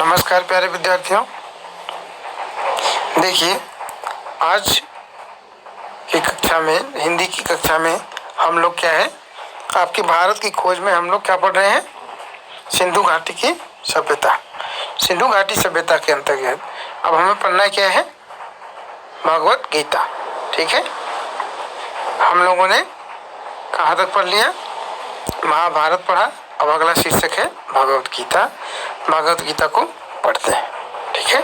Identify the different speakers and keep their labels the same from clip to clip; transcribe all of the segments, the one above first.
Speaker 1: नमस्कार प्यारे विद्यार्थियों। देखिए, आज की कक्षा में, हिंदी की कक्षा में हम लोग क्या है, आपके भारत की खोज में हम लोग क्या पढ़ रहे हैं? सिंधु घाटी की सभ्यता। सिंधु घाटी सभ्यता के अंतर्गत अब हमें पढ़ना क्या है? भगवत गीता। ठीक है, हम लोगों ने कहाँ तक पढ़ लिया? महाभारत पढ़ा। अब अगला शीर्षक है भगवत गीता। भगवत गीता को पढ़ते हैं। ठीक है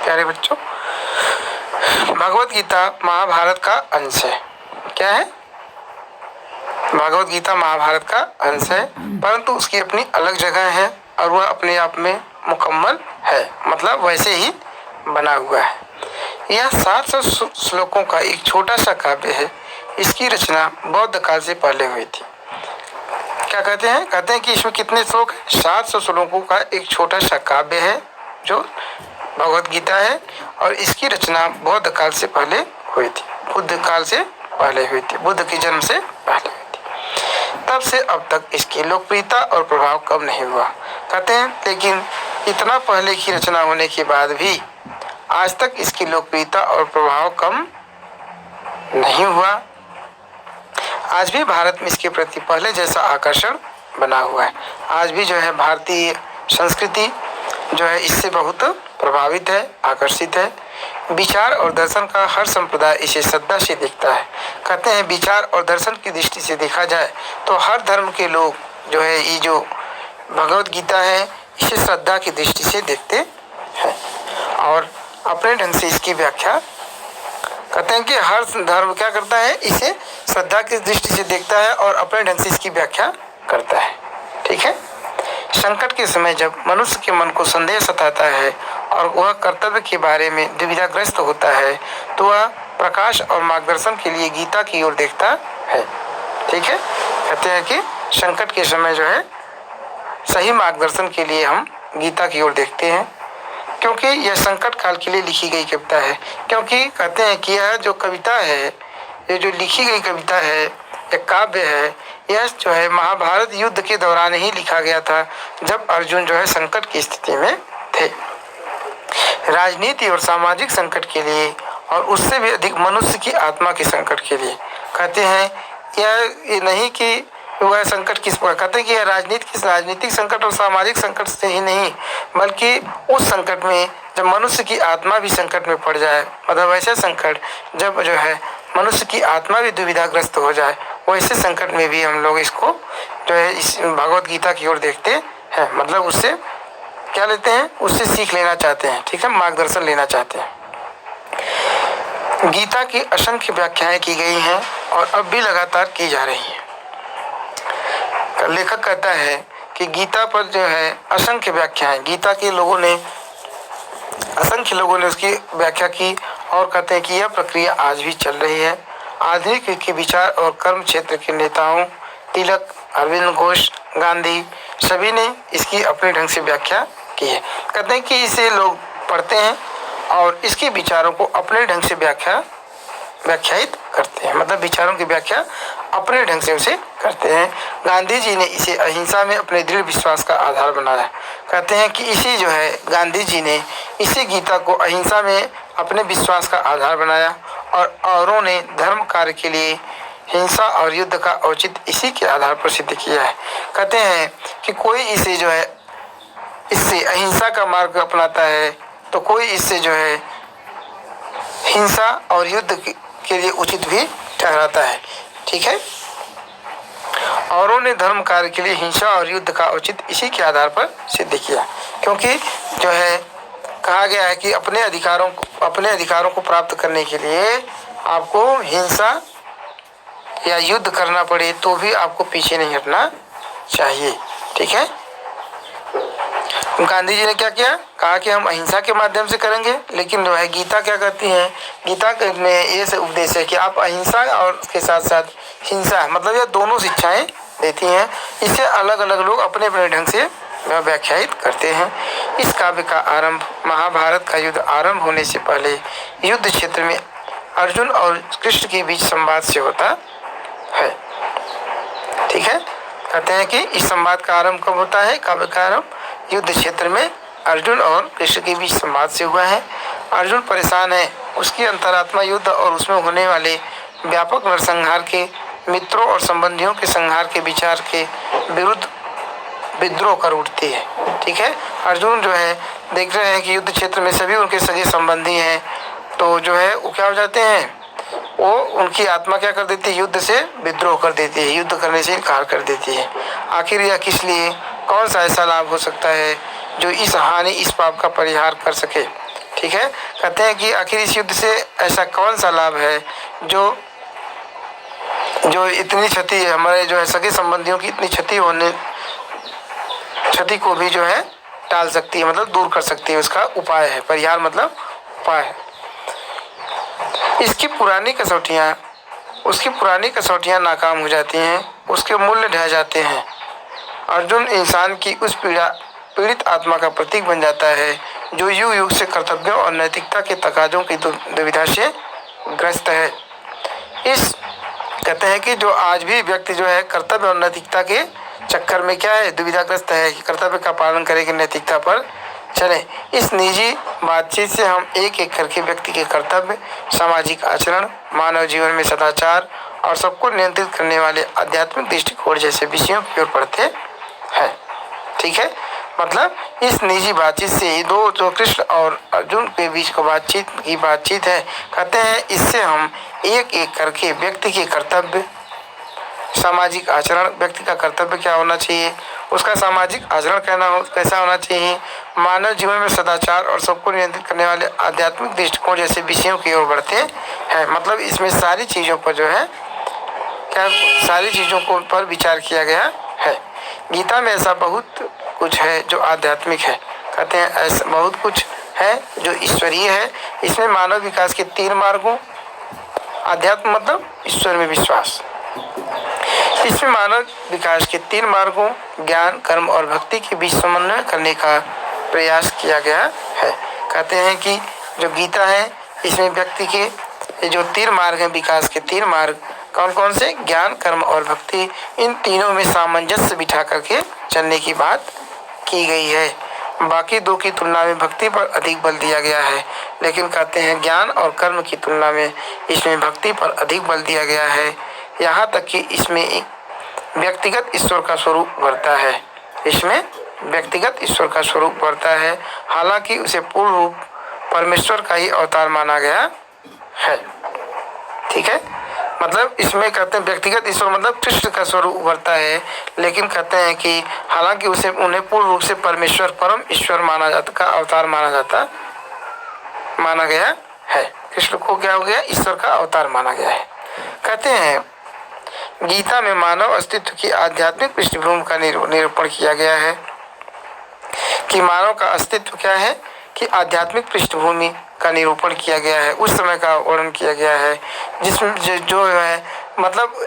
Speaker 1: प्यारे बच्चों, भगवत गीता महाभारत का अंश है। क्या है? भगवत गीता महाभारत का अंश है, परंतु उसकी अपनी अलग जगह है और वह अपने आप में मुकम्मल है, मतलब वैसे ही बना हुआ है। यह 700 श्लोकों का एक छोटा सा काव्य है। इसकी रचना बौद्ध काल से पहले हुई थी। क्या कहते हैं? कहते हैं कि इसमें कितने श्लोक हैं? 700 श्लोकों का एक छोटा सा काव्य है जो भगवत गीता है, और इसकी रचना बौद्ध काल से पहले हुई थी। बुद्ध काल से पहले हुई थी, बुद्ध के जन्म से पहले हुई थी। तब से अब तक इसकी लोकप्रियता और प्रभाव कम नहीं हुआ। कहते हैं लेकिन इतना पहले की रचना होने के बाद भी आज तक इसकी लोकप्रियता और प्रभाव कम नहीं हुआ। आज भी भारत में इसके प्रति पहले जैसा आकर्षण बना हुआ है। आज भी जो है भारतीय संस्कृति जो है इससे बहुत प्रभावित है, आकर्षित है। विचार और दर्शन का हर संप्रदाय इसे श्रद्धा से देखता है। कहते हैं विचार और दर्शन की दृष्टि से देखा जाए तो हर धर्म के लोग जो है ये जो भगवत गीता है इसे श्रद्धा की दृष्टि से देखते हैं और अपने ढंग से इसकी व्याख्या कहते हैं कि हर धर्म क्या करता है, इसे श्रद्धा की दृष्टि से देखता है और अपने ढंग से इसकी व्याख्या करता है। ठीक है, संकट के समय जब मनुष्य के मन को संदेह सताता है और वह कर्तव्य के बारे में दुविधाग्रस्त होता है तो वह प्रकाश और मार्गदर्शन के लिए गीता की ओर देखता है। ठीक है, कहते हैं कि संकट के समय जो है सही मार्गदर्शन के लिए हम गीता की ओर देखते हैं, क्योंकि यह संकट काल के लिए लिखी गई कविता है। क्योंकि कहते हैं कि यह जो कविता है, ये जो लिखी गई कविता है, एक काव्य है, यह जो है महाभारत युद्ध के दौरान ही लिखा गया था, जब अर्जुन जो है संकट की स्थिति में थे। राजनीति और सामाजिक संकट के लिए और उससे भी अधिक मनुष्य की आत्मा के संकट के लिए। कहते हैं यह नहीं कि वह संकट किस प्रकार, कहते हैं कि यह राजनीतिक संकट और सामाजिक संकट से ही नहीं, बल्कि उस संकट में जब मनुष्य की आत्मा भी संकट में पड़ जाए, मतलब वैसे संकट जब जो है मनुष्य की आत्मा भी दुविधाग्रस्त हो जाए, वैसे संकट में भी हम लोग इसको जो है इस भगवत गीता की ओर देखते हैं। मतलब उससे क्या लेते हैं? उससे सीख लेना चाहते हैं। ठीक है, मार्गदर्शन लेना चाहते हैं। गीता की असंख्य व्याख्याएं की गई हैं और अब भी लगातार की जा रही हैं। लेखक कहता है कि गीता पर जो है असंख्य व्याख्याएं, गीता के लोगों ने असंख्य लोगों ने उसकी व्याख्या की और कहते हैं कि यह प्रक्रिया आज भी चल रही है। आधुनिक युग के विचार और कर्म क्षेत्र के नेताओं तिलक, अरविंद घोष, गांधी सभी ने इसकी अपने ढंग से व्याख्या की है। कहते हैं कि इसे लोग पढ़ते हैं और इसके विचारों को अपने ढंग से व्याख्यायित करते हैं, मतलब विचारों की व्याख्या अपने ढंग से उसे करते हैं। गांधी जी ने इसे अहिंसा में अपने दृढ़ विश्वास का आधार बनाया। कहते हैं कि इसी जो है गांधी जी ने इसी गीता को अहिंसा में अपने विश्वास का आधार बनाया और औरों ने धर्म कार्य के लिए हिंसा और युद्ध का औचित्य इसी के आधार पर सिद्ध किया है। कहते हैं कि कोई इसे जो है इससे अहिंसा का मार्ग अपनाता है तो कोई इससे जो है हिंसा और युद्ध के लिए उचित भी ठहराता है। ठीक है, औरों ने धर्म कार्य के लिए हिंसा और युद्ध का औचित्य इसी के आधार पर सिद्ध किया, क्योंकि जो है कहा गया है कि अपने अधिकारों को प्राप्त करने के लिए आपको हिंसा या युद्ध करना पड़े तो भी आपको पीछे नहीं हटना चाहिए। ठीक है, गांधी जी ने क्या किया? कहा कि हम अहिंसा के माध्यम से करेंगे, लेकिन जो है गीता क्या कहती है? गीता में ये से उपदेश है कि आप अहिंसा और उसके साथ साथ हिंसा, मतलब ये दोनों शिक्षाएं देती हैं। इसे अलग अलग लोग अपने अपने ढंग से व्याख्यायित करते हैं। इस काव्य का आरंभ महाभारत का युद्ध आरंभ होने से पहले युद्ध क्षेत्र में अर्जुन और कृष्ण के बीच संवाद से होता है। ठीक है, कहते हैं कि इस संवाद का आरंभ कब होता है? काव्य का आरंभ युद्ध क्षेत्र में अर्जुन और कृष्ण के बीच संवाद से हुआ है। अर्जुन परेशान है, उसकी अंतरात्मा युद्ध और उसमें होने वाले व्यापक नरसंहार के, मित्रों और संबंधियों के संहार के विचार के विरुद्ध विद्रोह कर उठती है। ठीक है, अर्जुन जो है देख रहे हैं कि युद्ध क्षेत्र में सभी उनके सगे संबंधी हैं, तो जो है वो क्या हो जाते हैं, वो उनकी आत्मा क्या कर देती है, युद्ध से विद्रोह कर देती है, युद्ध करने से इनकार कर देती है। आखिर यह किस लिए, कौन सा ऐसा लाभ हो सकता है जो इस हानि, इस पाप का परिहार कर सके। ठीक है, कहते हैं कि आखिर इस युद्ध से ऐसा कौन सा लाभ है जो इतनी क्षति, हमारे जो है सगे संबंधियों की इतनी क्षति को भी जो है टाल सकती है, मतलब दूर कर सकती है, उसका उपाय है। परिहार मतलब उपाय है। उसकी पुरानी कसौटियां नाकाम हो जाती हैं, उसके मूल्य ढह जाते हैं। अर्जुन इंसान की उस पीड़ित आत्मा का प्रतीक बन जाता है जो युग युग से कर्तव्यों और नैतिकता के तकाजों की दुविधा से ग्रस्त है। इस कहते हैं कि जो आज भी व्यक्ति जो है कर्तव्य और नैतिकता के चक्कर में क्या है, दुविधाग्रस्त है कि कर्तव्य का पालन करे कि नैतिकता पर चले। इस निजी बातचीत से हम एक एक करके व्यक्ति के कर्तव्य, सामाजिक आचरण, मानव जीवन में सदाचार और सबको नियंत्रित करने वाले आध्यात्मिक दृष्टिकोण जैसे विषयों की ओर बढ़ते हैं। ठीक है, मतलब इस निजी बातचीत से दो जो कृष्ण और अर्जुन के बीच को बातचीत है, कहते हैं इससे हम एक एक करके व्यक्ति के कर्तव्य, सामाजिक आचरण, व्यक्ति का कर्तव्य क्या होना चाहिए, उसका सामाजिक आचरण कैसा होना चाहिए, मानव जीवन में सदाचार और सबको नियंत्रित करने वाले आध्यात्मिक दृष्टिकोण जैसे विषयों की ओर बढ़ते हैं। मतलब इसमें सारी चीज़ों पर जो है सारी चीज़ों को पर विचार किया गया है। गीता में ऐसा बहुत कुछ है जो आध्यात्मिक है। कहते हैं ऐसा बहुत कुछ है जो ईश्वरीय है। इसमें मानव विकास के 3 मार्गों, आध्यात्म मतलब ईश्वर में विश्वास, इसमें मानव विकास के 3 मार्गों ज्ञान, कर्म और भक्ति के बीच समन्वय करने का प्रयास किया गया है। कहते हैं कि जो गीता है इसमें व्यक्ति के जो 3 मार्ग हैं, विकास के 3 मार्ग कौन कौन से, ज्ञान, कर्म और भक्ति, इन तीनों में सामंजस्य बिठा करके चलने की बात की गई है। बाकी 2 की तुलना में भक्ति पर अधिक बल दिया गया है, लेकिन कहते हैं ज्ञान और कर्म की तुलना में इसमें भक्ति पर अधिक बल दिया गया है। यहाँ तक कि इसमें एक व्यक्तिगत ईश्वर का स्वरूप बढ़ता है, इसमें व्यक्तिगत ईश्वर का स्वरूप बढ़ता है, हालांकि उसे पूर्ण रूप परमेश्वर का ही अवतार माना गया है। ठीक है, मतलब इसमें कहते हैं व्यक्तिगत ईश्वर मतलब कृष्ण का स्वरूप उभरता है, लेकिन कहते हैं कि हालांकि उन्हें पूर्ण रूप से परमेश्वर, परम ईश्वर का अवतार माना गया है। कृष्ण को क्या हो गया, ईश्वर का अवतार माना गया है। कहते हैं गीता में मानव अस्तित्व की आध्यात्मिक पृष्ठभूमि का निरूपण किया गया है कि मानव का अस्तित्व क्या है, कि आध्यात्मिक पृष्ठभूमि का निरूपण किया गया है, उस समय का वर्णन किया गया है जिसमें जो है मतलब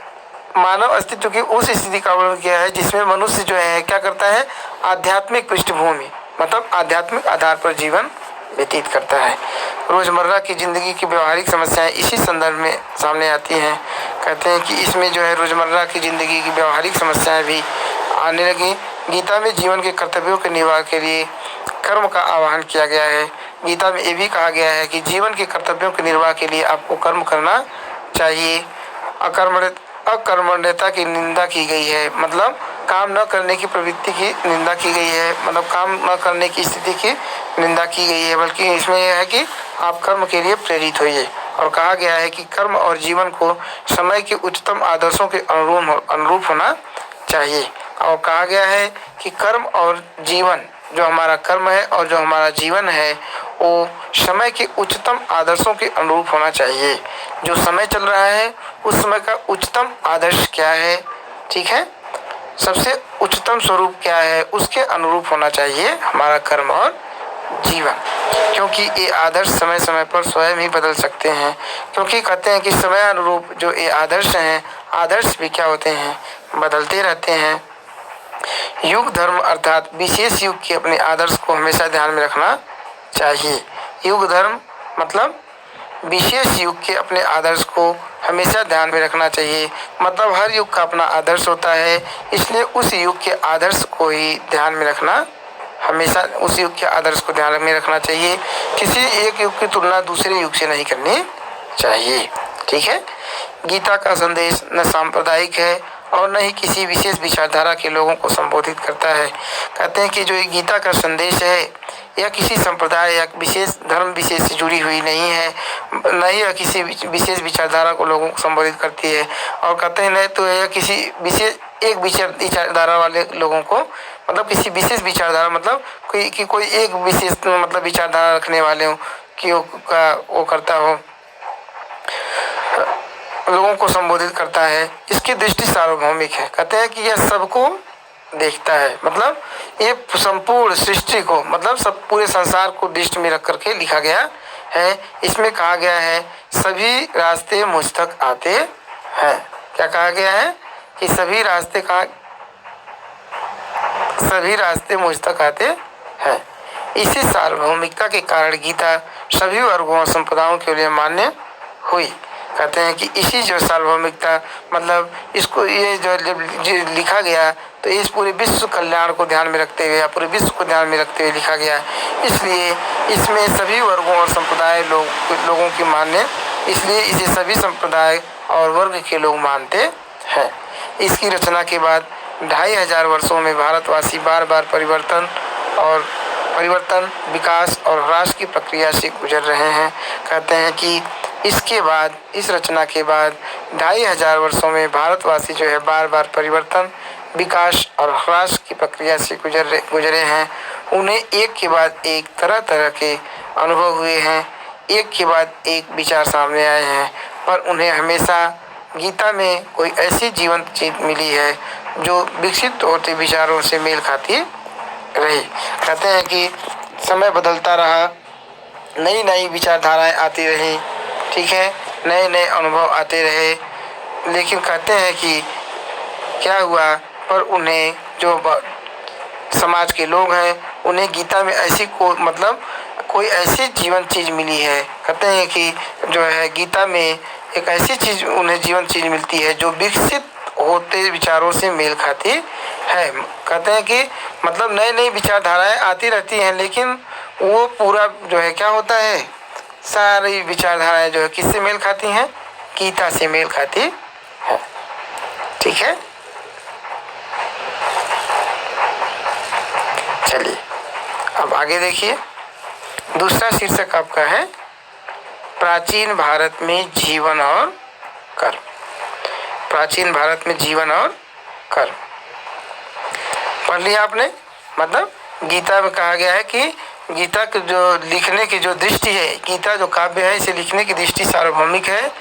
Speaker 1: मानव अस्तित्व की उस स्थिति का वर्णन किया है जिसमें मनुष्य जो है क्या करता है, आध्यात्मिक पृष्ठभूमि मतलब आध्यात्मिक आधार पर जीवन व्यतीत करता है। रोजमर्रा की जिंदगी की व्यवहारिक समस्याएं इसी संदर्भ में सामने आती हैं। कहते हैं कि इसमें जो है रोजमर्रा की जिंदगी की व्यवहारिक समस्याएं भी आने लगी। गीता में जीवन के कर्तव्यों के निर्वाह के लिए कर्म का आह्वान किया गया है। गीता में ये भी कहा गया है कि जीवन के कर्तव्यों के निर्वाह के लिए आपको कर्म करना चाहिए। अकर्मण्यता की निंदा की गई है, मतलब काम न करने की प्रवृत्ति की निंदा की गई है, मतलब काम न करने की स्थिति की निंदा की गई है, बल्कि इसमें यह है कि आप कर्म के लिए प्रेरित होइए। और कहा गया है कि कर्म और जीवन को समय के उच्चतम आदर्शों के अनुरूप होना चाहिए। और कहा गया है कि कर्म और जीवन, जो हमारा कर्म है और जो हमारा जीवन है वो समय के उच्चतम आदर्शों के अनुरूप होना चाहिए। जो समय चल रहा है उस समय का उच्चतम आदर्श क्या है, ठीक है, सबसे उच्चतम स्वरूप क्या है, उसके अनुरूप होना चाहिए हमारा कर्म और जीवन। क्योंकि ये आदर्श समय समय पर स्वयं ही बदल सकते हैं, क्योंकि कहते हैं कि समय अनुरूप जो ये आदर्श हैं, आदर्श भी क्या होते हैं, बदलते रहते हैं। युग धर्म अर्थात विशेष युग के अपने आदर्श को हमेशा ध्यान में रखना चाहिए। युग धर्म मतलब विशेष युग के अपने आदर्श को हमेशा ध्यान में रखना चाहिए, मतलब हर युग का अपना आदर्श होता है, इसलिए उस युग के आदर्श को ही ध्यान में रखना हमेशा उस युग के आदर्श को ध्यान में रखना चाहिए। किसी एक युग की तुलना दूसरे युग से नहीं करनी चाहिए। ठीक है। गीता का संदेश न सांप्रदायिक है और न ही किसी विशेष विचारधारा के लोगों को संबोधित करता है। कहते हैं कि जो ये गीता का संदेश है यह किसी संप्रदाय या विशेष धर्म विशेष से जुड़ी हुई नहीं है, न ही यह किसी विशेष विचारधारा को लोगों को संबोधित करती है। और कहते हैं नहीं तो यह किसी विशेष एक विचारधारा वाले लोगों को, मतलब किसी विशेष विचारधारा, मतलब कोई एक विशेष मतलब विचारधारा रखने वाले हो कि वो करता हो, लोगों को संबोधित करता है। इसकी दृष्टि सार्वभौमिक है। कहते हैं कि यह सबको देखता है, मतलब ये संपूर्ण सृष्टि को, मतलब सब पूरे संसार को दृष्टि में रख करके लिखा गया है। इसमें कहा गया है सभी रास्ते मुझ तक आते हैं। क्या कहा गया है कि सभी रास्ते मुझ तक आते हैं। इसी सार्वभौमिकता के कारण गीता सभी वर्गों और संप्रदायों के लिए मान्य हुई। कहते हैं कि इसी जो सार्वभौमिकता, मतलब इसको ये जो लिखा गया तो इस पूरे विश्व कल्याण को ध्यान में रखते हुए या पूरे विश्व को ध्यान में रखते हुए लिखा गया। इसलिए इसमें सभी वर्गों और संप्रदाय लोगों की मान्य, इसलिए इसे सभी संप्रदाय और वर्ग के लोग मानते हैं। इसकी रचना के बाद 2500 वर्षों में भारतवासी बार बार परिवर्तन, विकास और ह्रास की प्रक्रिया से गुजर रहे हैं। कहते हैं कि इसके बाद, इस रचना के बाद 2500 वर्षों में भारतवासी जो है बार बार परिवर्तन, विकास और ह्रास की प्रक्रिया से गुजरे हैं। उन्हें एक के बाद एक तरह तरह के अनुभव हुए हैं, एक के बाद एक विचार सामने आए हैं, पर उन्हें हमेशा गीता में कोई ऐसी जीवंत चीज मिली है जो विकसित होते विचारों से मेल खाती रही। कहते हैं कि समय बदलता रहा, नई नई विचारधाराएं आती रही, ठीक है, नए नए अनुभव आते रहे, लेकिन कहते हैं कि क्या हुआ, पर उन्हें जो समाज के लोग हैं उन्हें गीता में ऐसी कोई ऐसी जीवन चीज मिली है। कहते हैं कि जो है गीता में एक ऐसी चीज, उन्हें जीवन चीज मिलती है जो विकसित होते विचारों से मेल खाती है। कहते हैं कि मतलब नई नई विचारधाराएं आती रहती हैं, लेकिन वो पूरा जो है क्या होता है, सारी विचारधाराएं जो है किससे मेल खाती हैं, गीता से मेल खाती है। ठीक है, चलिए अब आगे देखिए। दूसरा शीर्षक आपका है प्राचीन भारत में जीवन और कर्म। प्राचीन भारत में जीवन और कर्म पढ़ लिया आपने। मतलब गीता में कहा गया है कि गीता के जो लिखने की जो दृष्टि है, गीता जो काव्य है इसे लिखने की दृष्टि सार्वभौमिक है।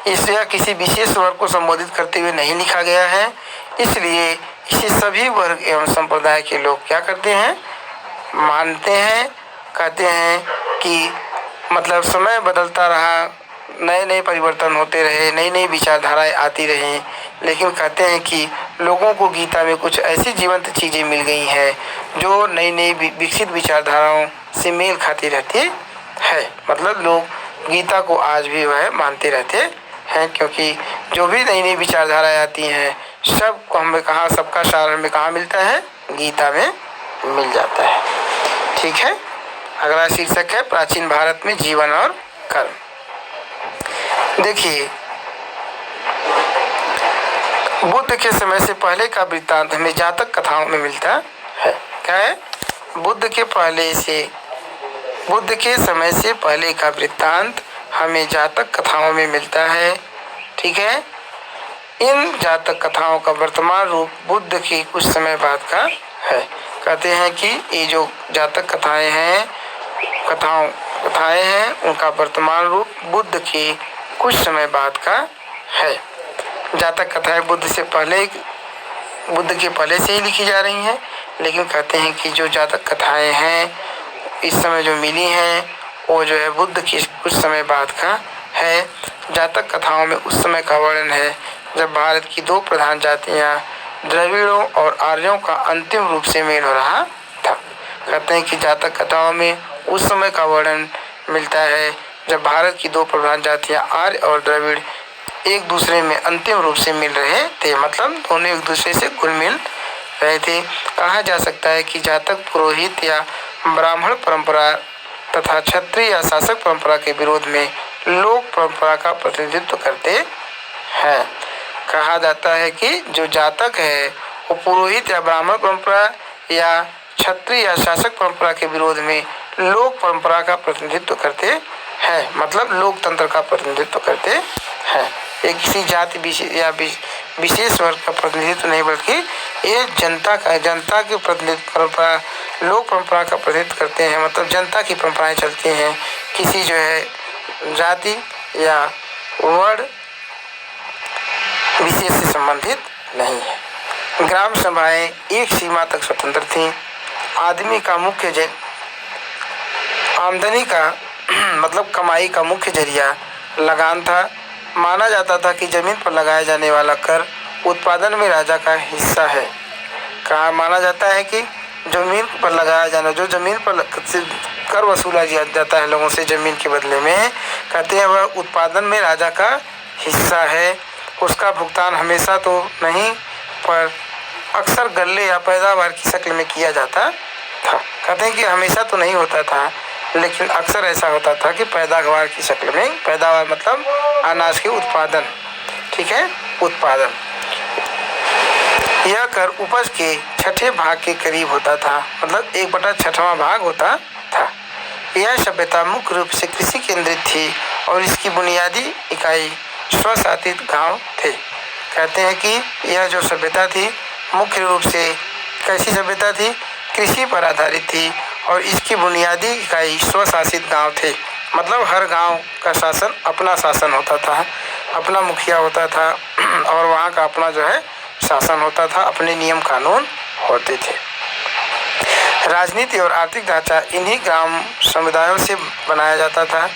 Speaker 1: इसे किसी विशेष वर्ग को संबोधित करते हुए नहीं लिखा गया है, इसलिए इसे सभी वर्ग एवं संप्रदाय के लोग क्या करते हैं, मानते हैं। कहते हैं कि मतलब समय बदलता रहा, नए नए परिवर्तन होते रहे, नई नई विचारधाराएं आती रहीं, लेकिन कहते हैं कि लोगों को गीता में कुछ ऐसी जीवंत चीज़ें मिल गई हैं जो नई नई विकसित विचारधाराओं से मेल खाती रहती है। मतलब लोग गीता को आज भी वह मानते रहते हैं, क्योंकि जो भी नई नई विचारधाराएं आती हैं सबको हमें कहाँ, सबका सार हमें कहाँ मिलता है, गीता में मिल जाता है। ठीक है, अगला शीर्षक है प्राचीन भारत में जीवन और कर्म। देखिए, बुद्ध के समय से पहले का वृत्तांत हमें जातक कथाओं में मिलता है। क्या है, बुद्ध के समय से पहले का वृत्तांत हमें जातक कथाओं में मिलता है। ठीक है, इन जातक कथाओं का वर्तमान रूप बुद्ध की कुछ समय बाद का है। कहते हैं कि ये जो जातक कथाएं हैं, उनका वर्तमान रूप बुद्ध के कुछ समय बाद का है। जातक कथाएं बुद्ध के पहले से ही लिखी जा रही हैं, लेकिन कहते हैं कि जो जातक कथाएं हैं इस समय जो मिली हैं वो जो है बुद्ध के कुछ समय बाद का है। जातक कथाओं में उस समय का वर्णन है जब भारत की दो प्रधान जातियां द्रविड़ों और आर्यों का अंतिम रूप से मेल हो रहा था। कहते हैं कि जातक कथाओं में उस समय का वर्णन मिलता है जब भारत की दो प्रधान जातियां आर्य और द्रविड़ एक दूसरे में अंतिम रूप से मिल रहे थे, मतलब दोनों एक दूसरे से घुल मिल रहे थे। कहा जा सकता है कि जातक पुरोहित या ब्राह्मण परंपरा तथा क्षत्रिय या शासक परंपरा के विरोध में लोक परंपरा का प्रतिनिधित्व करते हैं। कहा जाता है कि जो जातक है वो पुरोहित या ब्राह्मण परंपरा या क्षत्रिय या शासक परंपरा के विरोध में लोक परंपरा का प्रतिनिधित्व करते हैं, मतलब लोकतंत्र का प्रतिनिधित्व करते हैं। ये किसी जाति या विशेष वर्ग का प्रतिनिधित्व नहीं, बल्कि ये जनता की प्रतिनिधित्व परंपरा, लोक परंपरा का प्रतिनिधित्व करते हैं। मतलब जनता की परंपराएं चलती हैं, किसी जो है जाति या वर्ण विशेष से संबंधित नहीं है। ग्राम सभाएं एक सीमा तक स्वतंत्र थीं। आदमी का मुख्य आमदनी का मतलब कमाई का मुख्य जरिया लगान था। माना जाता था कि जमीन पर लगाया जाने वाला कर उत्पादन में राजा का हिस्सा है। कहा माना जाता है कि जमीन पर लगाया जाना, जो जमीन पर कर वसूला जाता है लोगों से जमीन के बदले में, कहते हैं वह उत्पादन में राजा का हिस्सा है। उसका भुगतान हमेशा तो नहीं, पर अक्सर गल्ले या पैदावार की शक्ल में किया जाता था। कहते हैं कि हमेशा तो नहीं होता था, लेकिन अक्सर ऐसा होता था कि पैदावार की शक्ल में, पैदावार मतलब अनाज के उत्पादन, ठीक है, उत्पादन। यह कर उपज के छठे भाग के करीब होता था, मतलब 1/6वां भाग होता था। यह सभ्यता मुख्य रूप से कृषि केंद्रित थी और इसकी बुनियादी इकाई स्वशासित गांव थे। कहते हैं कि यह जो सभ्यता थी मुख्य रूप से कैसी सभ्यता थी, कृषि पर आधारित थी और इसकी बुनियादी इकाई स्वशासित गांव थे। मतलब हर गांव का शासन अपना शासन होता था, अपना मुखिया होता था और वहाँ का अपना जो है शासन होता था, अपने नियम कानून होते थे। राजनीति और आर्थिक ढांचा इन्हीं ग्राम समुदायों से बनाया जाता था।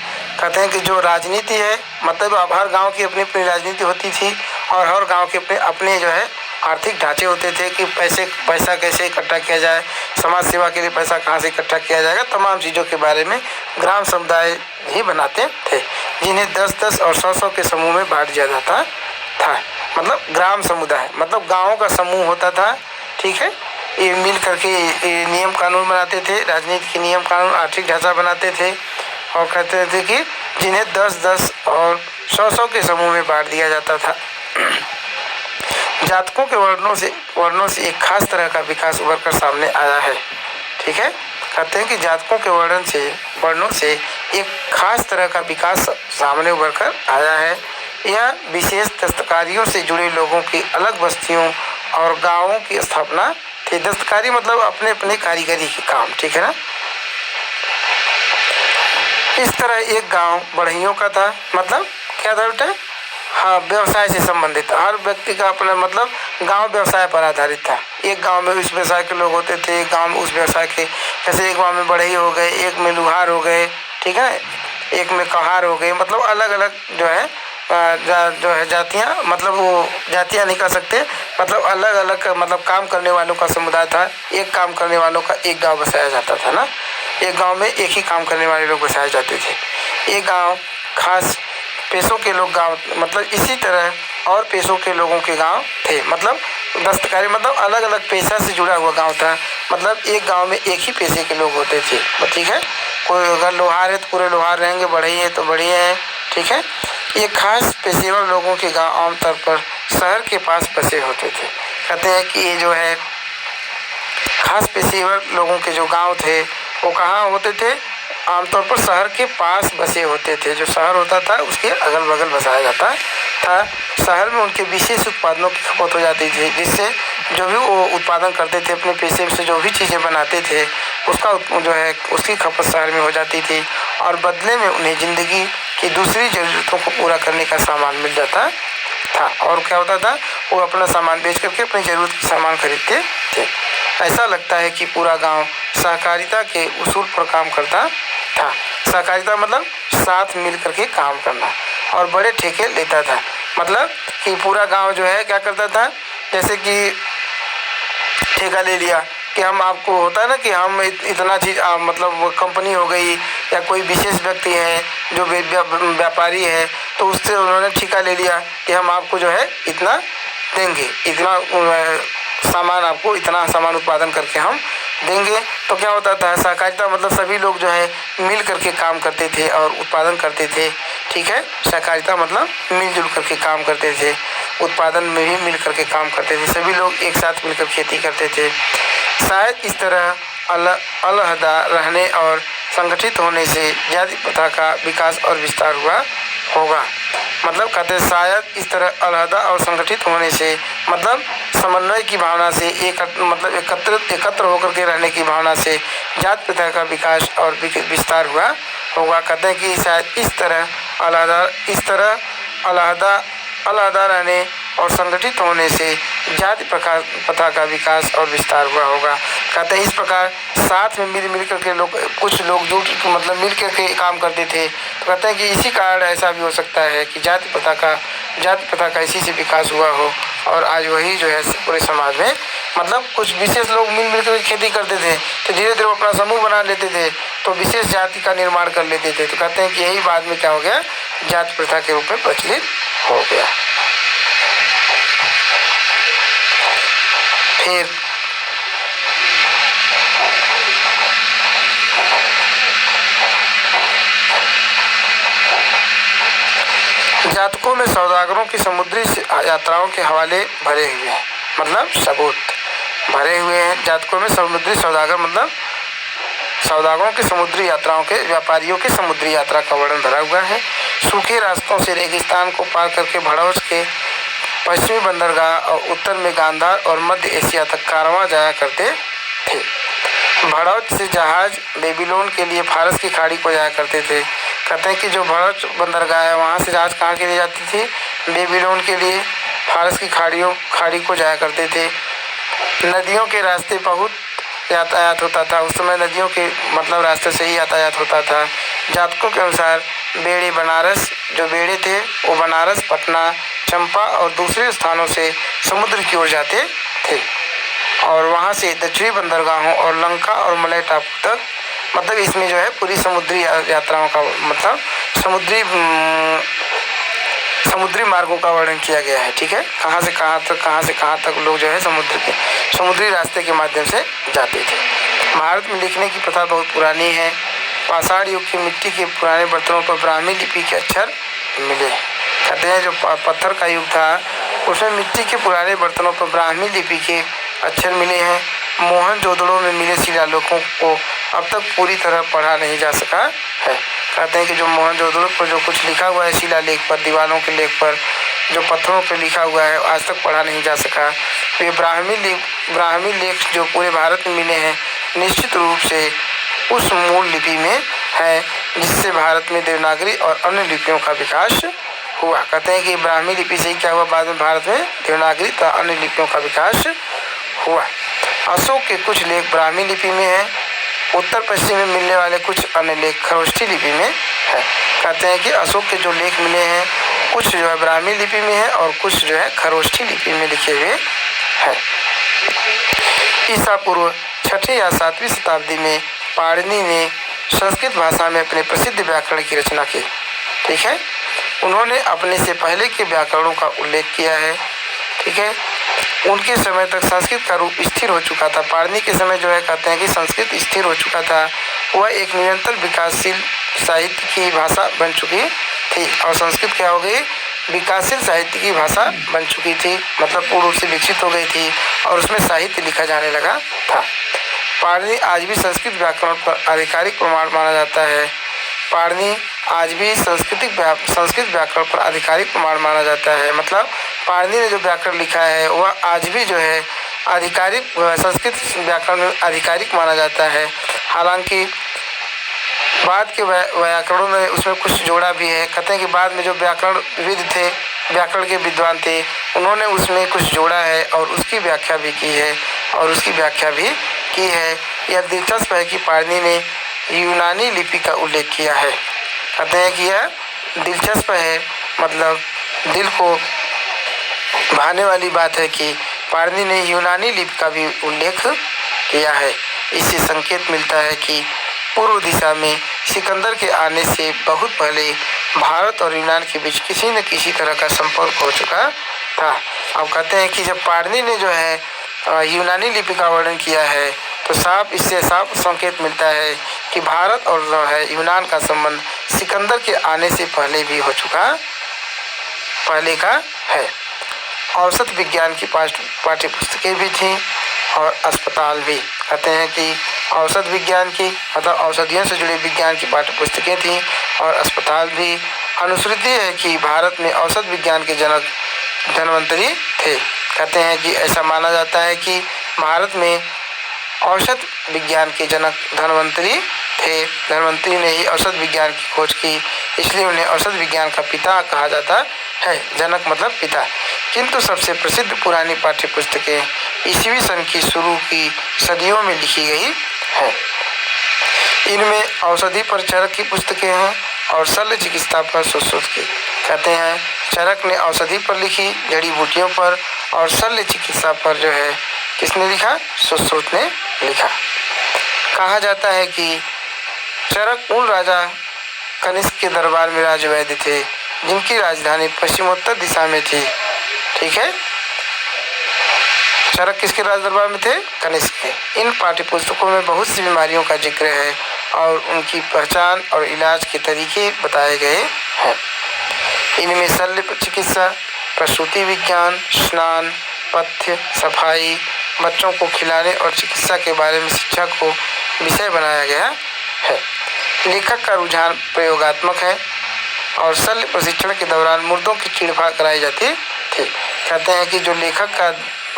Speaker 1: कहते हैं कि जो राजनीति है, मतलब अब हर गांव की अपनी अपनी राजनीति होती थी और हर गांव के अपने अपने जो है आर्थिक ढांचे होते थे कि पैसा कैसे इकट्ठा किया जाए, समाज सेवा के लिए पैसा कहाँ से इकट्ठा किया जाएगा, तमाम चीज़ों के बारे में ग्राम समुदाय ही बनाते थे, जिन्हें 10-10 और 100-100 के समूह में बांट दिया जाता था। मतलब ग्राम समुदाय मतलब गाँवों का समूह होता था, ठीक है। ये मिल करके नियम कानून बनाते थे, राजनीति के नियम कानून, आर्थिक ढांचा बनाते थे और कहते थे कि जिन्हें 10-10 और 100-100 के समूह में बांट दिया जाता था। जातकों के वर्णों से एक खास तरह का विकास उभर कर सामने आया है, ठीक है। कहते हैं कि जातकों के वर्णों से एक खास तरह का विकास सामने उभर कर आया है। यह विशेष दस्तकारियों से जुड़े लोगों की अलग बस्तियों और गांवों की स्थापना थी। दस्तकारी मतलब अपने अपने कारीगरी के काम, ठीक है ना। इस तरह एक गांव बढ़इयों का था, मतलब क्या था बेटा, हाँ, व्यवसाय से संबंधित। हर व्यक्ति का अपना मतलब गांव व्यवसाय पर आधारित था। एक गांव में उस व्यवसाय के लोग होते थे, एक गांव में उस व्यवसाय के, जैसे एक गांव में बढ़ई हो गए, एक में लुहार हो गए, ठीक है, एक में कहार हो गए। मतलब अलग अलग जो है जातियाँ, मतलब वो जातियाँ नहीं कह सकते, मतलब अलग अलग मतलब काम करने वालों का समुदाय था। एक काम करने वालों का एक गाँव बसाया जाता था ना, एक गाँव में एक ही काम करने वाले लोग बसाए जाते थे। एक गाँव खास पेशों के लोग गांव, मतलब इसी तरह और पेशों के लोगों के गांव थे। मतलब दस्तकारी मतलब अलग अलग पेशा से जुड़ा हुआ गांव था। मतलब एक गांव में एक ही पेशे के लोग होते थे, ठीक है। कोई अगर लोहार है तो पूरे लोहार रहेंगे, बढ़ई है तो बढ़िया है, ठीक है। ये खास पेशेवर लोगों के गांव आमतौर पर शहर के पास बसे होते थे। कहते हैं कि ये जो है खास पेशेवर लोगों के जो गाँव थे वो कहाँ होते थे, आमतौर पर शहर के पास बसे होते थे। जो शहर होता था उसके अगल बगल बसाया जाता था। शहर में उनके विशेष उत्पादनों की खपत हो जाती थी, जिससे जो भी वो उत्पादन करते थे अपने पेशे से, जो भी चीज़ें बनाते थे उसका जो है उसकी खपत शहर में हो जाती थी और बदले में उन्हें ज़िंदगी की दूसरी ज़रूरतों को पूरा करने का सामान मिल जाता था। और क्या होता था, वो अपना सामान बेच करके अपनी ज़रूरत की सामान खरीदते थे। ऐसा लगता है कि पूरा गांव सहकारिता के उसूल पर काम करता था। सहकारिता मतलब साथ मिल करके काम करना और बड़े ठेके लेता था। मतलब कि पूरा गांव जो है क्या करता था, जैसे कि ठेका ले लिया कि हम आपको होता है ना कि हम इतना चीज़ मतलब कंपनी हो गई या कोई विशेष व्यक्ति है जो व्यापारी है, तो उससे उन्होंने ठेका ले लिया कि हम आपको जो है इतना देंगे, इतना सामान आपको इतना सामान उत्पादन करके हम देंगे। तो क्या होता था, सहकारिता मतलब सभी लोग जो है मिल करके काम करते थे और उत्पादन करते थे। ठीक है, सहकारिता मतलब मिलजुल करके काम करते थे, उत्पादन में भी मिल करके काम करते थे, सभी लोग एक साथ मिलकर खेती करते थे। शायद इस तरह अलहदा रहने और संगठित होने से जाति प्रथा का विकास और विस्तार हुआ होगा। मतलब कहते हैं शायद इस तरह अलहदा और संगठित होने से मतलब समन्वय की भावना से मतलब एकत्र होकर के रहने की भावना से जाति प्रथा का विकास और विस्तार हुआ होगा। कहते हैं कि शायद इस तरह अलहदा रहने और संगठित होने से जाति प्रथा का विकास और विस्तार हुआ होगा। कहते हैं इस प्रकार साथ में मिल करके लोग, कुछ लोग जुट मतलब मिल करके काम करते थे। तो कहते हैं कि इसी कारण ऐसा भी हो सकता है कि जाति प्रथा का इसी से विकास हुआ हो और आज वही जो है पूरे समाज में मतलब कुछ विशेष लोग मिल कर खेती करते थे, तो धीरे धीरे अपना समूह बना लेते थे, तो विशेष जाति का निर्माण कर लेते थे। तो कहते हैं कि यही बाद में क्या हो गया, जाति प्रथा के रूप में प्रचलित हो गया। फिर जातकों में सौदागरों की समुद्री यात्राओं के हवाले भरे हुए हैं, मतलब सबूत भरे हुए हैं। जातकों में समुद्री सौदागर मतलब सौदागरों की समुद्री यात्राओं के, व्यापारियों की समुद्री यात्रा का वर्णन भरा हुआ है। सूखे रास्तों से रेगिस्तान को पार करके भड़ौस के पश्चिमी बंदरगाह और उत्तर में गांधार और मध्य एशिया तक कारवां जाया करते थे। भड़ौच से जहाज बेबीलोन के लिए फारस की खाड़ी को जाया करते थे। कहते हैं कि जो भड़ौच बंदरगाह है वहाँ से जहाज कहाँ के लिए जाती थी, बेबीलोन के लिए फारस की खाड़ी को जाया करते थे। नदियों के रास्ते बहुत यातायात होता था, उस समय नदियों के मतलब रास्ते से ही यातायात होता था। जातकों के अनुसार बेड़े बनारस, जो बेड़े थे वो बनारस, पटना, चंपा और दूसरे स्थानों से समुद्र की ओर जाते थे और वहाँ से दक्षिणी बंदरगाहों और लंका और मलय टापू तक, मतलब इसमें जो है पूरी समुद्री यात्राओं का मतलब समुद्री मार्गों का वर्णन किया गया है। ठीक है, कहाँ से कहाँ तक लोग जो है समुद्री रास्ते के माध्यम से जाते थे। भारत में लिखने की प्रथा बहुत पुरानी है। पाषाण युग की मिट्टी के पुराने बर्तनों पर ब्राह्मी लिपि के अक्षर मिले। कहते हैं जो पत्थर का युग था उसमें मिट्टी के पुराने बर्तनों पर ब्राह्मी लिपि के अक्षर मिले हैं। मोहनजोदड़ो में मिले शिलालेखों को अब तक पूरी तरह पढ़ा नहीं जा सका है। कहते हैं कि जो मोहनजोदड़ो पर जो कुछ लिखा हुआ है शिलालेख पर, दीवारों के लेख पर जो पत्थरों पर लिखा हुआ है आज तक पढ़ा नहीं जा सका। तो ये ब्राह्मी लेख जो पूरे भारत में मिले हैं निश्चित रूप से उस मूल लिपि में है जिससे भारत में देवनागरी और अन्य लिपियों का विकास हुआ। कहते हैं कि ब्राह्मी लिपि से क्या हुआ, बाद में भारत में देवनागरी तथा अन्य लिपियों का विकास हुआ। अशोक के कुछ लेख ब्राह्मी लिपि में है, उत्तर पश्चिम में मिलने वाले कुछ अन्य लेख खरोष्ठी लिपि में है। कहते हैं कि अशोक के जो लेख मिले हैं कुछ जो है ब्राह्मी लिपि में है और कुछ जो है खरोष्ठी लिपि में लिखे हुए हैं। ईसा पूर्व 6वीं या 7वीं शताब्दी में पाणिनि ने संस्कृत भाषा में अपने प्रसिद्ध व्याकरण की रचना की। ठीक है, उन्होंने अपने से पहले के व्याकरणों का उल्लेख किया है। ठीक है, उनके समय तक संस्कृत का रूप स्थिर हो चुका था। पाणिनि के समय जो है कहते हैं कि संस्कृत स्थिर हो चुका था, वह एक निरंतर विकासशील साहित्य की भाषा बन चुकी थी और संस्कृत क्या हो गई, विकासशील साहित्य की भाषा बन चुकी थी, मतलब पूर्ण रूप से विकसित हो गई थी और उसमें साहित्य लिखा जाने लगा था। पाणिनि आज भी संस्कृत व्याकरण पर आधिकारिक प्रमाण माना जाता है। पाणिनि आज भी संस्कृत व्याकरण पर आधिकारिक प्रमाण माना जाता है। मतलब पाणिनि ने जो व्याकरण लिखा है वह आज भी जो है आधिकारिक संस्कृत व्याकरण में आधिकारिक माना जाता है। हालांकि बाद के व्याकरणों ने उसमें कुछ जोड़ा भी है। कहते हैं कि बाद में जो व्याकरणविद थे, व्याकरण के विद्वान थे, उन्होंने उसमें कुछ जोड़ा है और उसकी व्याख्या भी की है यह दिलचस्प है कि पाणिनि ने यूनानी लिपि का उल्लेख किया है। कहते हैं कि यह दिलचस्प है, मतलब दिल को भाने वाली बात है कि पाणिनि ने यूनानी लिपि का भी उल्लेख किया है। इससे संकेत मिलता है कि पूर्व दिशा में सिकंदर के आने से बहुत पहले भारत और यूनान के बीच किसी न किसी तरह का संपर्क हो चुका था। अब कहते हैं कि जब पाणिनि ने जो है यूनानी लिपि का वर्णन किया है तो इससे साफ संकेत मिलता है कि भारत और जो है यूनान का संबंध सिकंदर के आने से पहले भी हो चुका पहले का है। औसत विज्ञान की पाठ्य पुस्तकें भी थीं और अस्पताल भी। कहते हैं कि औसत विज्ञान की मतलब औषधियों से जुड़े विज्ञान की पाठ्य पुस्तकें थीं और अस्पताल भी। अनुश्रुति है कि भारत में औसत विज्ञान के जनक धन्वंतरी थे। कहते हैं कि ऐसा माना जाता है कि भारत में औसत विज्ञान के जनक धन्वंतरी थे। धन्वंतरी ने ही औसत विज्ञान की खोज की, इसलिए उन्हें औसत विज्ञान का पिता कहा जाता है। जनक मतलब पिता। किंतु सबसे प्रसिद्ध पुरानी पाठ्य पुस्तकें ईस्वी सन की शुरू की सदियों में लिखी गई है। इनमें औषधि पर चरक की पुस्तकें हैं और शल्य चिकित्सा पर सुश्रुत की। कहते हैं चरक ने औषधि पर लिखी, जड़ी बूटियों पर, और शल्य चिकित्सा पर जो है किसने लिखा? सुश्रुत ने लिखा। कहा जाता है कि चरक उन राजा कनिष्क के दरबार में राजवैद्य थे जिनकी राजधानी पश्चिमोत्तर दिशा में थी। ठीक है, चरक किसके राज दरबार में थे? कनिष्क के। इन पाठ्य पुस्तकों में बहुत सी बीमारियों का जिक्र है और उनकी पहचान और इलाज के तरीके बताए गए हैं। इनमें शल्य चिकित्सा, प्रसूति विज्ञान, स्नान, पथ्य, सफाई, बच्चों को खिलाने और चिकित्सा के बारे में शिक्षा को विषय बनाया गया है। लेखक का रुझान प्रयोगात्मक है और शल्य प्रशिक्षण के दौरान मुर्दों की चीरफाड़ कराई जाती थी। कहते हैं कि जो लेखक का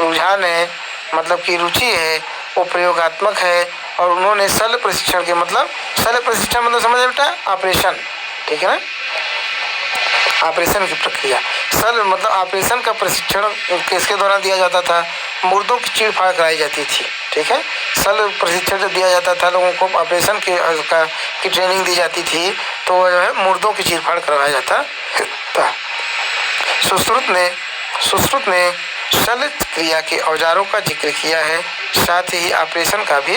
Speaker 1: रुझान है मतलब की रुचि है वो प्रयोगात्मक है और उन्होंने शल्य प्रशिक्षण के मतलब शल्य प्रशिक्षण मतलब समझ बेटा ऑपरेशन, ठीक है ना, ऑपरेशन की प्रक्रिया। शल्य मतलब ऑपरेशन का प्रशिक्षण किसके दौरान दिया जाता था? मुर्दों की चीरफाड़ कराई जाती थी। ठीक है, शल्य प्रशिक्षण जब दिया जाता था लोगों को ऑपरेशन की ट्रेनिंग दी जाती थी तो जो है मुर्दों की चीरफाड़ करवाया जाता था। सुश्रुत ने शल्य क्रिया के औजारों का जिक्र किया है, साथ ही ऑपरेशन का भी,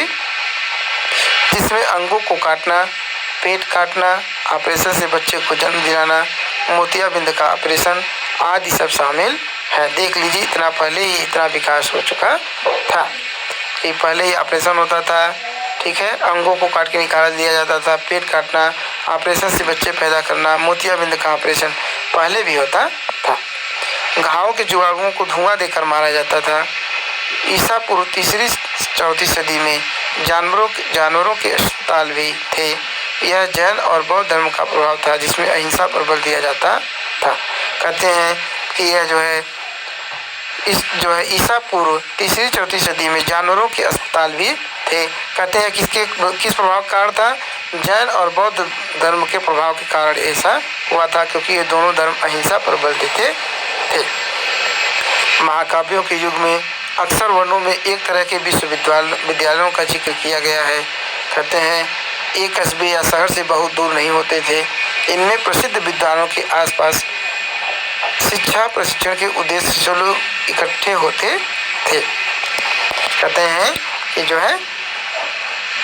Speaker 1: जिसमें अंगों को काटना, पेट काटना, ऑपरेशन से बच्चे को जन्म दिलाना, मोतियाबिंद का ऑपरेशन आदि सब शामिल है। देख लीजिए इतना पहले ही इतना विकास हो चुका था कि पहले ही ऑपरेशन होता था। ठीक है, अंगों को काट के निकाल दिया जाता था, पेट काटना, ऑपरेशन से बच्चे पैदा करना, मोतियाबिंद का ऑपरेशन पहले भी होता था। घावों के जुगाड़ुओं को धुआं देकर मारा जाता था। ईसा पूर्व 3री-4वीं सदी में जानवरों के अस्पताल भी थे। यह जैन और बौद्ध धर्म का प्रभाव था जिसमें अहिंसा पर बल दिया जाता था। कहते हैं कि यह जो है ईसा पूर्व 3री-4वीं सदी में जानवरों के अस्पताल भी थे। कहते हैं किस प्रभाव का कारण था? जैन और बौद्ध धर्म के प्रभाव के कारण ऐसा हुआ था, क्योंकि ये दोनों धर्म अहिंसा पर बल देते थे। महाकाव्यों के युग में अक्सर वर्णों में एक तरह के विद्यालयों का जिक्र किया गया है। कहते हैं एक कस्बे या शहर से बहुत दूर नहीं होते थे। इनमें प्रसिद्ध विद्वानों के आसपास शिक्षा प्रशिक्षण के उद्देश्य से लोग इकट्ठे होते थे। कहते हैं कि जो है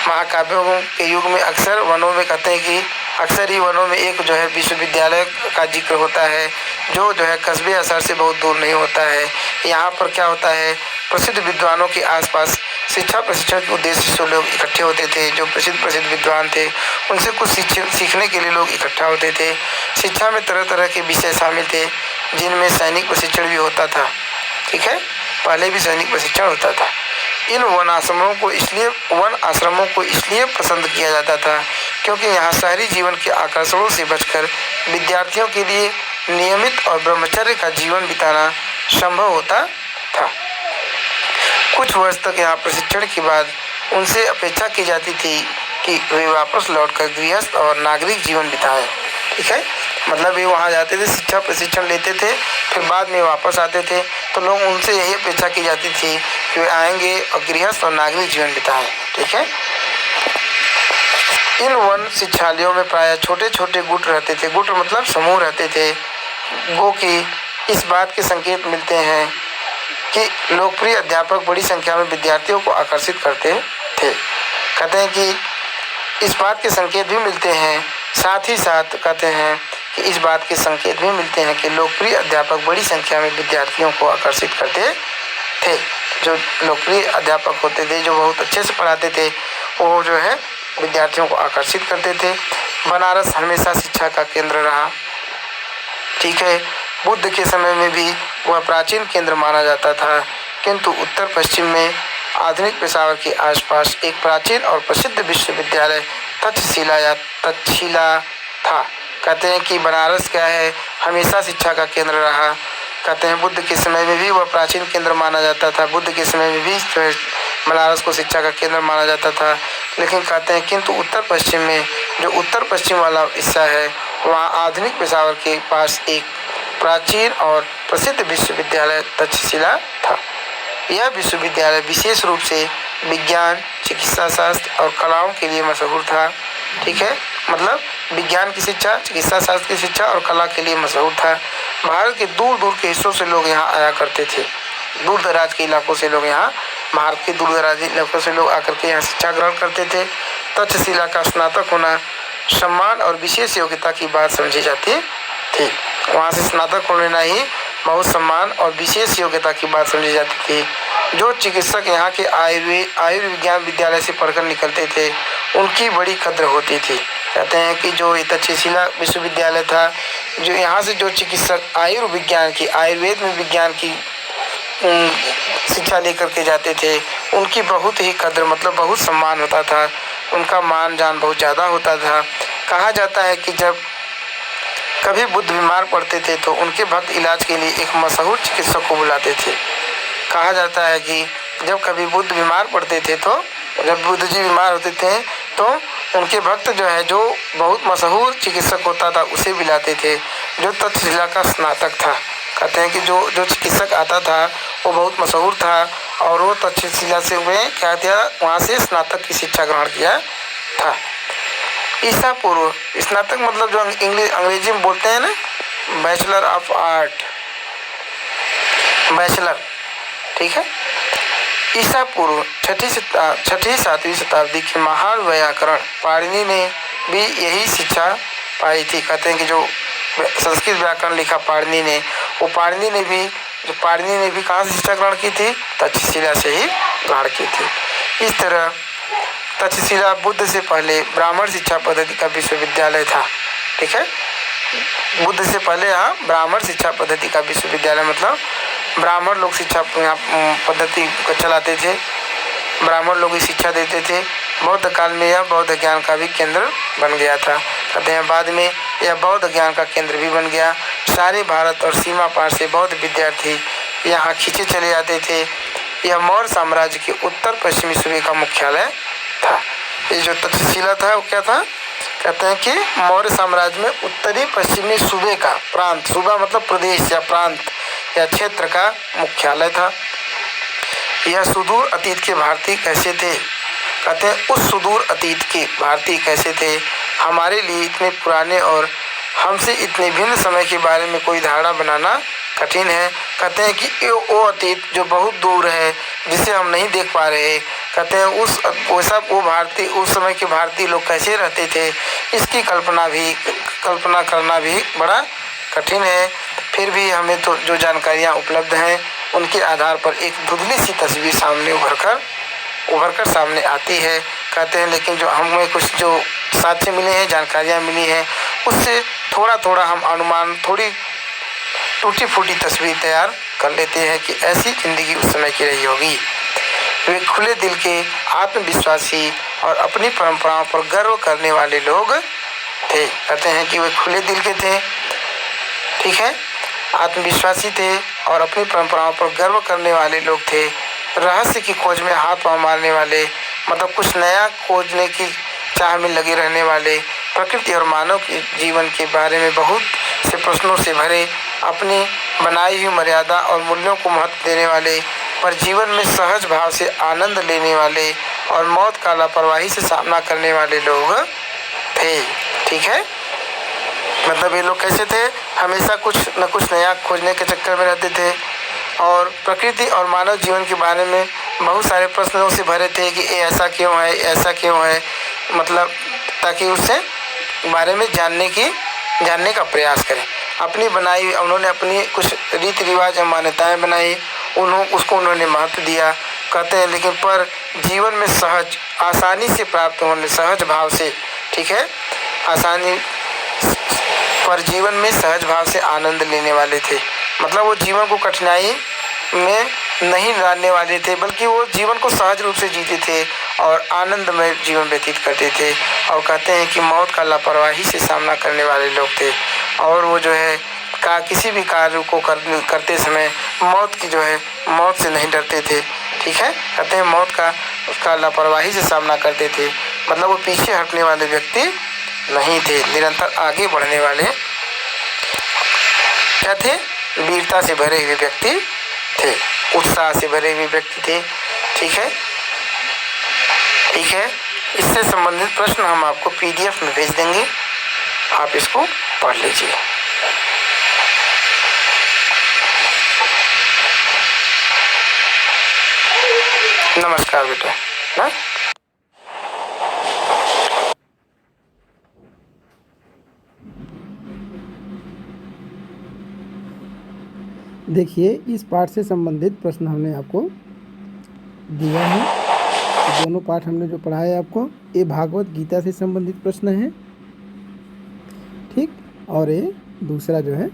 Speaker 1: महाकाव्यों के युग में अक्सर वनों में कहते हैं कि अक्सर ही वनों में एक जो है विश्वविद्यालय का जिक्र होता है जो है कस्बे या शहर से बहुत दूर नहीं होता है। यहाँ पर क्या होता है, प्रसिद्ध विद्वानों के आसपास शिक्षा प्रशिक्षण के उद्देश्य से लोग इकट्ठे होते थे। जो प्रसिद्ध विद्वान थे उनसे कुछ सीखने के लिए लोग इकट्ठा होते थे। शिक्षा में तरह तरह के विषय शामिल थे जिनमें सैनिक प्रशिक्षण भी होता था। ठीक है, पहले भी सैनिक प्रशिक्षण होता था। इन वन आश्रमों को इसलिए पसंद किया जाता था क्योंकि यहाँ शहरी जीवन के आकर्षणों से बचकर विद्यार्थियों के लिए नियमित और ब्रह्मचर्य का जीवन बिताना संभव होता था। कुछ वर्ष तक यहाँ प्रशिक्षण के बाद उनसे अपेक्षा की जाती थी कि वे वापस लौटकर गृहस्थ और नागरिक जीवन बिताएं। ठीक है, मतलब वे वहाँ जाते थे, शिक्षा प्रशिक्षण लेते थे, फिर बाद में वापस आते थे तो लोग उनसे यही अपेक्षा की जाती थी कि वे आएंगे और गृहस्थ और नागरिक जीवन बिताएं। ठीक है, इन वन शिक्षालयों में प्रायः छोटे छोटे गुट रहते थे। गुट मतलब समूह रहते थे। गो की इस बात के संकेत मिलते हैं कि लोकप्रिय अध्यापक बड़ी संख्या में विद्यार्थियों को आकर्षित करते थे। कहते हैं कि इस बात के संकेत भी मिलते हैं, साथ ही साथ कहते हैं कि इस बात के संकेत भी मिलते हैं कि लोकप्रिय अध्यापक बड़ी संख्या में विद्यार्थियों को आकर्षित करते थे, जो लोकप्रिय अध्यापक होते थे, जो बहुत अच्छे से पढ़ाते थे, वो जो है विद्यार्थियों को आकर्षित करते थे। बनारस हमेशा शिक्षा का केंद्र रहा। ठीक है, बुद्ध के समय में भी वह प्राचीन केंद्र माना जाता था, किंतु उत्तर पश्चिम में आधुनिक पेशावर के आसपास एक प्राचीन और प्रसिद्ध विश्वविद्यालय तक्षशिला था। कहते हैं कि बनारस क्या है, हमेशा शिक्षा का केंद्र रहा। कहते हैं बुद्ध के समय में भी वह प्राचीन केंद्र माना जाता था, बुद्ध के समय में भी बनारस को शिक्षा का केंद्र माना जाता था। लेकिन कहते हैं किंतु उत्तर पश्चिम में, जो उत्तर पश्चिम वाला हिस्सा है, वहाँ आधुनिक पेशावर के पास एक प्राचीन और प्रसिद्ध विश्वविद्यालय तक्षशिला था। यह विश्वविद्यालय विशेष रूप से विज्ञान, चिकित्सा शास्त्र और कलाओं के लिए मशहूर था। ठीक है, मतलब विज्ञान की शिक्षा, चिकित्सा शास्त्र की शिक्षा और कला के लिए मशहूर था। भारत के दूर दूर के हिस्सों से लोग यहाँ आया करते थे, दूर दराज के इलाकों से लोग यहाँ, भारत के दूर दराज इलाकों से लोग आकर के यहाँ शिक्षा ग्रहण करते थे। तक्षशिला का स्नातक होना सम्मान और विशेष योग्यता की बात समझी जाती थी। वहाँ से स्नातक होना ही बहुत सम्मान और विशेष योग्यता की बात समझी जाती थी। जो चिकित्सक यहाँ के आयुर्विज्ञान विद्यालय से पढ़कर निकलते थे, उनकी बड़ी कद्र होती थी। कहते हैं कि जो तक्षशिला विश्वविद्यालय था, जो यहाँ से जो चिकित्सक आयुर्विज्ञान की, आयुर्वेद में विज्ञान की शिक्षा लेकर के जाते थे, उनकी बहुत ही कद्र, मतलब बहुत सम्मान होता था, उनका मान जान बहुत ज़्यादा होता था। कहा जाता है कि जब कभी बुद्ध बीमार पड़ते थे तो उनके भक्त इलाज के लिए एक मशहूर चिकित्सक को बुलाते थे। कहा जाता है कि जब कभी बुद्ध बीमार पड़ते थे, तो जब बुद्ध जी बीमार होते थे तो उनके भक्त जो है, जो बहुत मशहूर चिकित्सक होता था, उसे बुलाते थे, जो तक्षशिला का स्नातक था। कहते हैं कि जो चिकित्सक आता था वो बहुत मशहूर था और वो तक्षशिला से हुए क्या था, वहाँ से स्नातक की शिक्षा ग्रहण किया था। ईसा पूर्व स्नातक मतलब जो अंग्रेजी में बोलते हैं ना, बैचलर ऑफ आर्ट, बैचलर। ठीक है, ईसा पूर्व छठी 7वीं शताब्दी के महान व्याकरण पाणिनि ने भी यही शिक्षा पाई थी। कहते हैं कि जो संस्कृत व्याकरण लिखा पाणिनि ने, वो पाणिनि ने भी कहाँ से शिक्षा ग्रहण की थी, तक्षशिला से ही ग्रहण की थी। इस तरह तक्षशिला बुद्ध से पहले ब्राह्मण शिक्षा पद्धति का विश्वविद्यालय था। ठीक है, बुद्ध से पहले यहाँ ब्राह्मण शिक्षा पद्धति का विश्वविद्यालय, मतलब ब्राह्मण लोग शिक्षा पद्धति को चलाते थे, ब्राह्मण लोग ही शिक्षा देते थे। बौद्ध काल में यह बौद्ध ज्ञान का भी केंद्र बन गया था। कहते हैं बाद में यह बौद्ध ज्ञान का केंद्र भी बन गया। सारे भारत और सीमा पार से बौद्ध विद्यार्थी यहाँ खींचे चले जाते थे। यह मौर्य साम्राज्य के उत्तर पश्चिमी सूबे का मुख्यालय था। ये जो तक्षशिला था वो क्या था, कहते हैं कि मौर्य साम्राज्य में उत्तरी पश्चिमी सूबे का, प्रांत, सूबा मतलब प्रदेश या प्रांत या क्षेत्र का मुख्यालय था। यह सुदूर अतीत के भारतीय कैसे थे, कहते हैं उस सुदूर अतीत के भारतीय कैसे थे, हमारे लिए इतने पुराने और हमसे इतने भिन्न समय के बारे में कोई धारणा बनाना कठिन है। कहते हैं कि वो अतीत जो बहुत दूर है, जिसे हम नहीं देख पा रहे, कहते हैं वो भारतीय, उस समय के भारतीय लोग कैसे रहते थे, इसकी कल्पना करना भी बड़ा कठिन है। फिर भी हमें तो जो जानकारियाँ उपलब्ध हैं उनके आधार पर एक धुंधली सी तस्वीर सामने उभर कर सामने आती है। कहते हैं लेकिन जो हमें कुछ जो साक्ष्य मिले हैं, जानकारियाँ मिली हैं, उससे थोड़ा थोड़ा हम अनुमान, थोड़ी टूटी फूटी तस्वीर तैयार कर लेते हैं कि ऐसी ज़िंदगी उस समय की रही होगी। वे खुले दिल के, आत्मविश्वासी और अपनी परंपराओं पर गर्व करने वाले लोग थे। कहते हैं कि वे खुले दिल के थे, ठीक है, आत्मविश्वासी थे और अपनी परंपराओं पर गर्व करने वाले लोग थे। रहस्य की खोज में हाथ पांव मारने वाले, मतलब कुछ नया खोजने की चाह में लगे रहने वाले, प्रकृति और मानव के जीवन के बारे में बहुत से प्रश्नों से भरे, अपनी बनाई हुई मर्यादा और मूल्यों को महत्व देने वाले, पर जीवन में सहज भाव से आनंद लेने वाले और मौत का लापरवाही से सामना करने वाले लोग थे। ठीक है, मतलब ये लोग कैसे थे, हमेशा कुछ न कुछ नया खोजने के चक्कर में रहते थे और प्रकृति और मानव जीवन के बारे में बहुत सारे प्रश्नों से भरे थे कि ये ऐसा क्यों है, ऐसा क्यों है, मतलब ताकि उससे बारे में जानने का प्रयास करें। अपनी बनाई, उन्होंने अपनी कुछ रीति रिवाज और मान्यताएं बनाई उन्होंने महत्व दिया। कहते हैं लेकिन पर जीवन में सहज आसानी से प्राप्त होने, सहज भाव से, ठीक है, आसानी पर जीवन में सहज भाव से आनंद लेने वाले थे। मतलब वो जीवन को कठिनाई में नहीं डालने वाले थे, बल्कि वो जीवन को सहज रूप से जीते थे और आनंद में जीवन व्यतीत करते थे। और कहते हैं कि मौत का लापरवाही से सामना करने वाले लोग थे, और वो जो है किसी भी कार्य को करते समय मौत से नहीं डरते थे, ठीक है। कहते हैं मौत का लापरवाही से सामना करते थे, मतलब वो पीछे हटने वाले व्यक्ति नहीं थे, निरंतर आगे बढ़ने वाले क्या थे, वीरता से भरे हुए व्यक्ति थे, उत्साह से भरे हुए व्यक्ति थे, ठीक है। ठीक है, इससे संबंधित प्रश्न हम आपको PDF में भेज देंगे, आप इसको पढ़ लीजिए। नमस्कार बेटा। ना
Speaker 2: देखिए, इस पाठ से संबंधित प्रश्न हमने आपको दिया है। दोनों पाठ हमने जो पढ़ा है आपको, ये भागवत गीता से संबंधित प्रश्न है, ठीक। और ये दूसरा जो है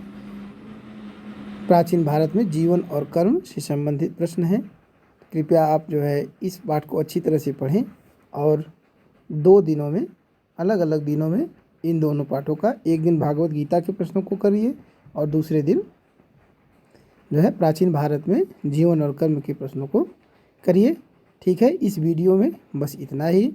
Speaker 2: प्राचीन भारत में जीवन और कर्म से संबंधित प्रश्न है। कृपया आप जो है इस पाठ को अच्छी तरह से पढ़ें और 2 दिनों में, अलग अलग दिनों में इन दोनों पाठों का, एक दिन भागवत गीता के प्रश्नों को करिए और दूसरे दिन जो है प्राचीन भारत में जीवन और कर्म के प्रश्नों को करिए, ठीक है। इस वीडियो में बस इतना ही।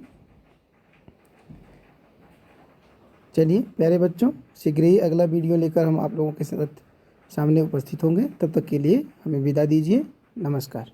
Speaker 2: चलिए प्यारे बच्चों, शीघ्र ही अगला वीडियो लेकर हम आप लोगों के साथ सामने उपस्थित होंगे। तब तक के लिए हमें विदा दीजिए। नमस्कार।